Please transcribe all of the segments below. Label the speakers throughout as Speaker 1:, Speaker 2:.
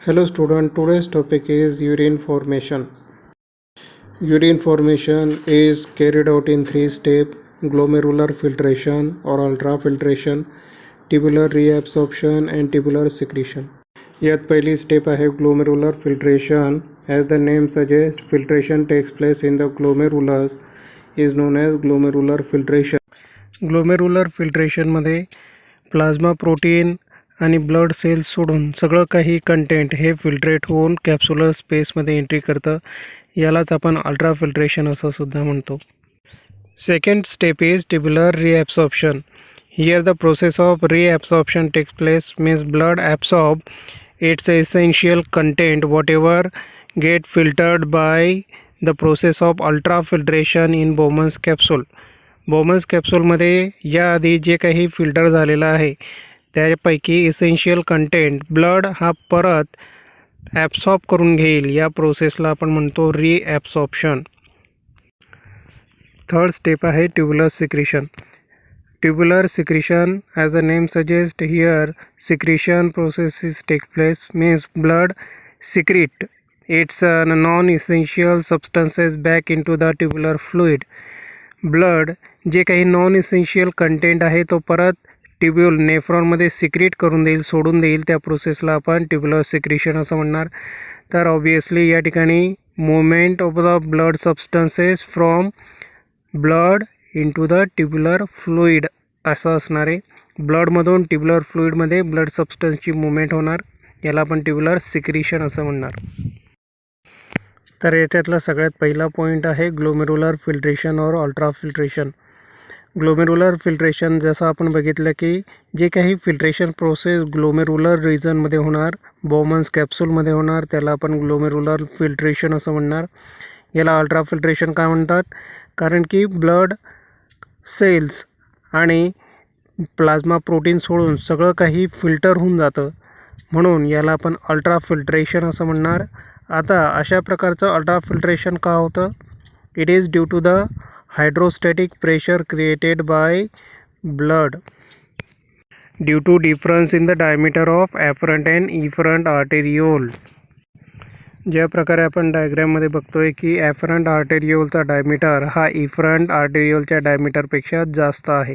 Speaker 1: Hello student, today's topic is urine formation. Urine formation is carried out in three steps: glomerular filtration or ultrafiltration, tubular reabsorption and tubular secretion. यात पहिली step आहे glomerular filtration. As the name suggests, filtration takes place in the glomerulus is known as glomerular filtration. Glomerular फिल्ट्रेशनमध्ये plasma protein आणि blood cells सोडून सगळं काही content हे filtrate होऊन कॅप्सुलर स्पेसमध्ये एंट्री करतं. यालाच आपण अल्ट्रा फिल्ट्रेशन असं सुद्धा म्हणतो. Second step is tubular reabsorption. Here the process of reabsorption takes place means blood absorb its essential content whatever get filtered by the process of ultrafiltration in Bowman's capsule. Bowman's कॅप्सूलमध्ये याआधी जे काही filter झालेलं आहे त्यापैकी essential content blood हा परत absorb करून घेईल. या प्रोसेसला आपण म्हणतो रिॲब्सॉर्प्शन. थर्ड स्टेप आहे tubular secretion. Tubular secretion as the name suggest here secretion processes take place means blood secrete its non essential substances back in to the tubular fluid. Blood जे काही non essential content आहे तो परत ट्युब्यूल नेफ्रॉनमध्ये secrete करून देईल, सोडून देईल. त्या प्रोसेसला आपण ट्युब्युलर सिक्रिशन असं म्हणणार. तर ऑब्वियसली या ठिकाणी movement of the blood substances from blood in to the tubular fluid असं असणार आहे. ब्लडमधून ट्युब्युलर फ्लुइडमध्ये ब्लड सबस्टन्सची मुवमेंट होणार. याला आपण ट्युब्युलर सिक्रिशन असं म्हणणार. तर याच्यातला सगळ्यात पहिला पॉईंट आहे ग्लोमेरुलर फिल्ट्रेशन और अल्ट्रा फिल्ट्रेशन. ग्लोमेरुलर फिल्ट्रेशन जसं आपण बघितलं की जे काही फिल्ट्रेशन प्रोसेस ग्लोमेरुलर रिजनमध्ये होणार, बोमन्स कॅप्सूलमध्ये होणार, त्याला आपण ग्लोमेरुलर फिल्ट्रेशन असं म्हणणार. याला अल्ट्रा फिल्ट्रेशन का म्हणतात? कारण की ब्लड सेल्स आणि प्लाझ्मा प्रोटीन सोडून सगळं काही फिल्टर होऊन जातं, म्हणून याला आपण अल्ट्रा फिल्ट्रेशन असं म्हणणार. आता अशा प्रकारचं अल्ट्रा फिल्ट्रेशन का होतं? It is due to the hydrostatic pressure created by blood due to difference in the diameter of afferent and efferent arteriole. ज्या प्रकारे आपण डायग्रॅममध्ये बघतोय की ॲफरंट आर्टेरियोलचा डायमीटर हा इफरंट आर्टेरियोलच्या डायमीटरपेक्षा जास्त आहे,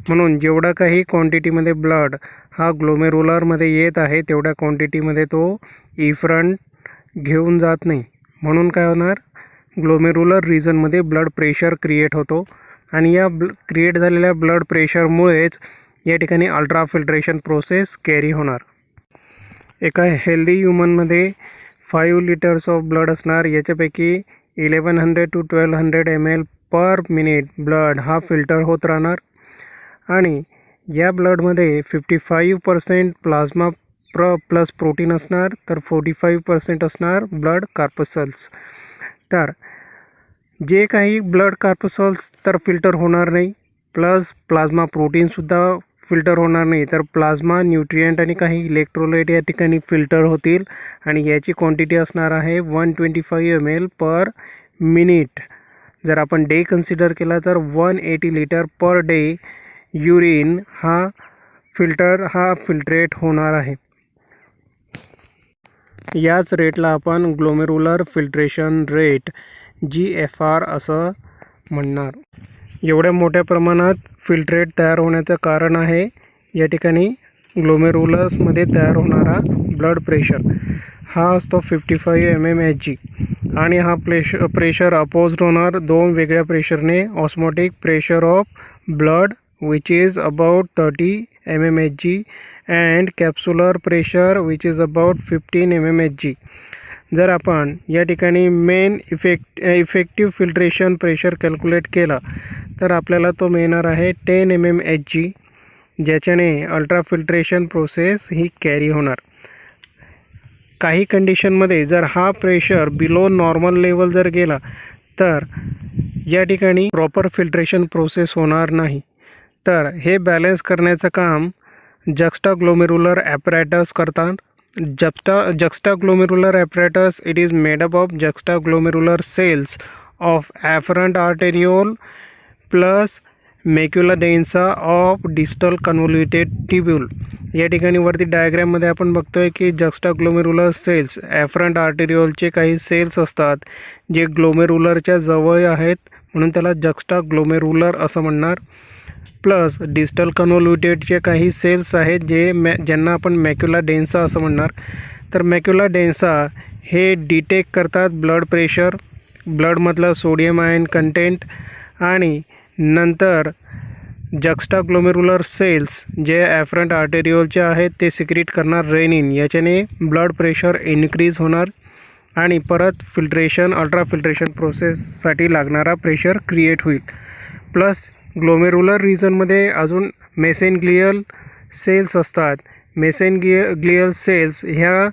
Speaker 1: म्हणून जेवढा काही क्वांटिटीमध्ये ब्लड हा ग्लोमेरुलरमध्ये येत आहे तेवढ्या क्वांटिटीमध्ये तो इफरंट घेऊन जात नाही. म्हणून काय होणार? ग्लोमेरुलर रिजनमध्ये ब्लड प्रेशर क्रिएट होतो आणि या क्रिएट झालेल्या ब्लड प्रेशरमुळेच या ठिकाणी अल्ट्रा फिल्ट्रेशन प्रोसेस कॅरी होणार. एका हेल्दी ह्युमनमध्ये 5 लिटर्स ऑफ ब्लड असणार. याच्यापैकी 1100 to 1200 ml per minute blood हा फिल्टर होत राहणार आणि या ब्लडमध्ये 55% प्लाझ्मा प्लस प्रोटीन असणार, तर 45% असणार ब्लड कार्पसल्स. तर जे काही ब्लड कार्पसल्स तर फिल्टर होणार नाही, प्लस प्लाझ्मा प्रोटीनसुद्धा फिल्टर होणार नाही, तर प्लाझ्मा न्यूट्रिएंट आणि काही इलेक्ट्रोलाइट या ठिकाणी फिल्टर होतील आणि याची क्वांटिटी असणार आहे 125 ml पर मिनिट. जर आपण डे कन्सिडर केला तर 180 लिटर पर डे युरिन हा फिल्ट्रेट होणार आहे. याच रेटला आपण ग्लोमेरुलर फिल्ट्रेशन रेट GFR असं म्हणणार. एवढ्या मोठ्या प्रमाणात फिल्ट्रेट तयार होण्याचं कारण आहे या ठिकाणी ग्लोमेरुलसमध्ये तयार होणारा ब्लड प्रेशर हा असतो 55 mmHg आणि हा प्रेशर अपोज्ड होणार दोन वेगळ्या प्रेशरने. Osmotic pressure of blood which is about 30 mmHg and capsular pressure which is about 15 mmHg. जर आपण या ठिकाणी main effective filtration pressure calculate केला तर आपल्याला तो मिळणार आहे 10 mmHg, ज्याच्याने अल्ट्रा फिल्ट्रेशन प्रोसेस ही कॅरी होणार. काही कंडिशनमध्ये जर हा प्रेशर बिलो नॉर्मल लेवल जर गेला तर या ठिकाणी प्रॉपर फिल्ट्रेशन प्रोसेस होणार नाही. तर हे बॅलन्स करण्याचं काम जक्स्टाग्लोमेरुलर ॲपरेटस करतात. Juxtaglomerular apparatus, it is made up of juxtaglomerular cells of afferent arteriole plus macula densa of distal convoluted tubule. या ठिकाणी वरती डायग्राममध्ये आपण बघतोय की जक्स्टाग्लोमेरुलर सेल्स ॲफरंट आर्टेरिओलचे काही सेल्स असतात जे ग्लोमेरुलरच्या जवळ आहेत, म्हणून त्याला जक्स्टाग्लोमेरुलर असं म्हणणार. प्लस डिस्टल कन्व्होल्युटेडचे काही सेल्स आहेत ज्यांना आपण मॅक्युला डेन्सा असं म्हणणार. तर मॅक्युला डेन्सा हे डिटेक्ट करतात ब्लड प्रेशर, ब्लडमधलं सोडियम आयन कंटेंट, आणि नंतर जक्स्टाग्लोमेरुलर सेल्स जे ॲफरंट आर्टेरिओलचे आहेत ते सिक्रीट करणार रेनिन. याच्याने ब्लड प्रेशर इन्क्रीज होणार आणि परत फिल्ट्रेशन, अल्ट्रा फिल्ट्रेशन प्रोसेससाठी लागणारा प्रेशर क्रिएट होईल. प्लस ग्लोमेरुलर रिजनमध्ये अजून मेसेनग्लियल सेल्स असतात. मेसेनग्लियल सेल्स ह्या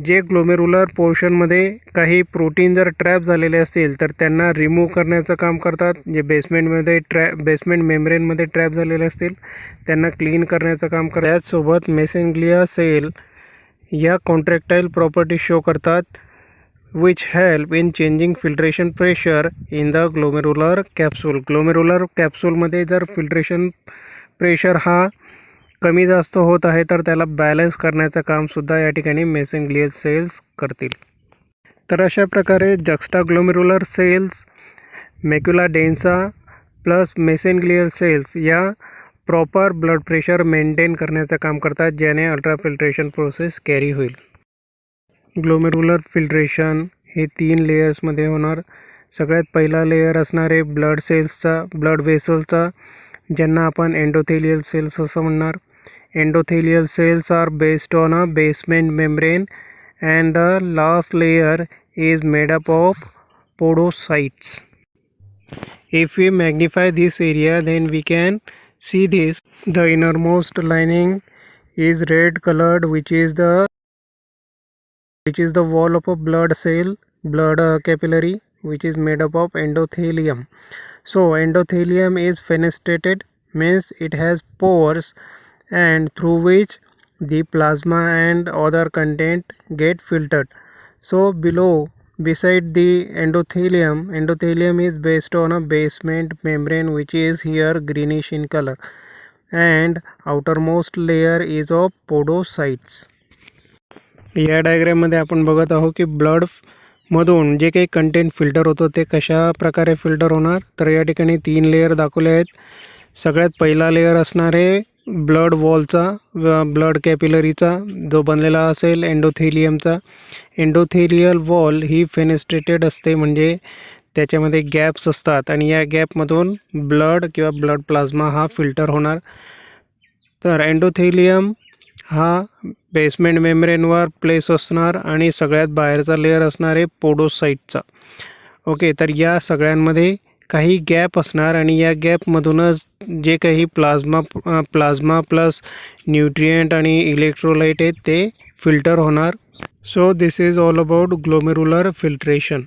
Speaker 1: जे ग्लोमेरुलर पोर्शनमध्ये काही प्रोटीन जर ट्रॅप झालेले असतील तर त्यांना रिमूव्ह करण्याचं काम करतात. जे बेसमेंट मेम्ब्रेनमध्ये ट्रॅप झालेले असतील त्यांना क्लीन करण्याचं काम करतात. त्याचसोबत मेसेनग्लिया सेल या कॉन्ट्रॅक्टाईल प्रॉपर्टी शो करतात which help in changing filtration pressure in the glomerular capsule. Glomerular कॅप्सूलमध्ये जर फिल्ट्रेशन प्रेशर हा कमी जास्त होत आहे तर त्याला बॅलन्स करण्याचं कामसुद्धा या ठिकाणी मेसेनग्लियल सेल्स करतील. तर अशा प्रकारे juxtaglomerular cells, macula densa plus mesangial cells या प्रॉपर ब्लड प्रेशर मेंटेन करण्याचं काम करतात, ज्याने अल्ट्रा फिल्ट्रेशन प्रोसेस कॅरी होईल. ग्लोमेरुलर फिल्ट्रेशन हे 3 लेयर्समध्ये होणार. सगळ्यात पहिला लेयर असणार आहे ब्लड सेल्सचा, ब्लड वेसलचा, ज्यांना आपण एंडोथेलियल सेल्स असं म्हणणार. Endothelial cells are based on a basement membrane and the last layer is made up of podocytes. If we magnify this area, then we can see this. The innermost lining is red colored, which is the wall of a blood cell, blood capillary, which is made up of endothelium. So endothelium is fenestrated, means it has pores and through which the plasma and other content get filtered. So beside the endothelium is based on a basement membrane which is here greenish in color, and outermost layer is of podocytes. या डायग्राममध्ये आपण बघत आहोत की blood मधून जे काही content filter होतं ते कशा प्रकारे फिल्टर होणार. तर या ठिकाणी 3 लेयर दाखवले आहेत. सगळ्यात पहिला लेयर असणार आहे ब्लड वॉलचा, ब्लड कॅपिलरीचा, जो बनलेला असेल एंडोथेलियमचा. एंडोथेलियल वॉल ही फेनेस्ट्रेटेड असते, म्हणजे त्याच्यामध्ये गॅप्स असतात आणि या गॅपमधून ब्लड किंवा ब्लड प्लाझ्मा हा फिल्टर होणार. तर एंडोथेलियम हा बेसमेंट मेम्ब्रेनवर प्लेस असणार आणि सगळ्यात बाहेरचा लेयर असणार आहे पोडोसाइटचा. ओके, तर या सगळ्यांमध्ये काही गॅप असणार आणि या गॅपमधूनच जे काही प्लाझ्मा प्लस न्यूट्रिएंट आणि इलेक्ट्रोलाइट आहेत ते फिल्टर होणार. So this is all about glomerular filtration.